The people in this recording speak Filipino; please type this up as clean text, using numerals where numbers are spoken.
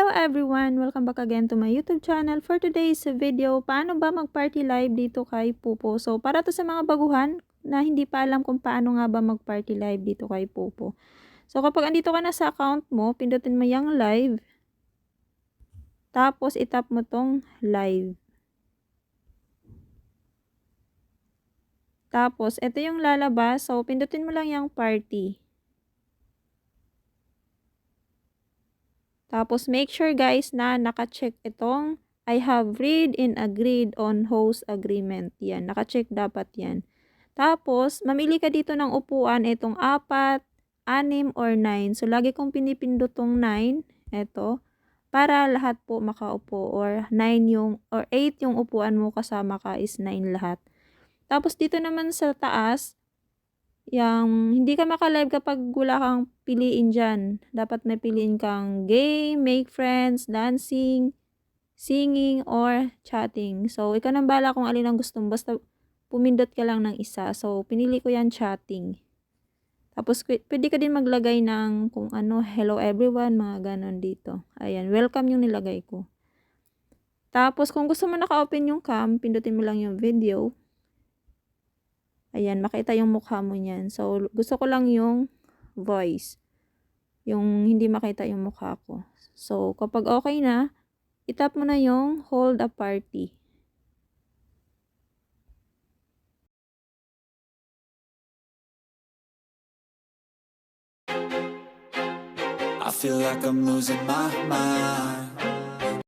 Hello everyone! Welcome back again to my YouTube channel. For today's video, paano ba mag-party live dito kay Pupo? So, para to sa mga baguhan na hindi pa alam kung paano nga ba mag-party live dito kay Pupo. So, kapag andito ka na sa account mo, pindutin mo yung live. Tapos, itap mo tong live. Tapos, ito yung lalabas. So, pindutin mo lang yung party. Tapos, make sure guys na naka-check itong I have read and agreed on host agreement. Yan, naka-check dapat yan. Tapos, mamili ka dito ng upuan, itong 4, 6, or 9. So, lagi kong pinipindot tong 9, ito, para lahat po makaupo, or 9 yung, or 8 yung upuan mo kasama ka is 9 lahat. Tapos, dito naman sa taas, yang hindi ka maka-live kapag wala kang piliin dyan. Dapat may piliin kang game, make friends, dancing, singing, or chatting. So, ikaw nang bahala kung alin ang gusto mo. Basta pumindot ka lang ng isa. So, pinili ko yan chatting. Tapos, pwede ka din maglagay ng kung ano, hello everyone, mga ganon dito. Ayan, welcome yung nilagay ko. Tapos, kung gusto mo naka-open yung cam, pindutin mo lang yung video. Ayan, makita yung mukha mo niyan. So, gusto ko lang yung voice. Yung hindi makita yung mukha ko. So, kapag okay na, itap mo na yung hold a party. I feel like I'm losing my mind.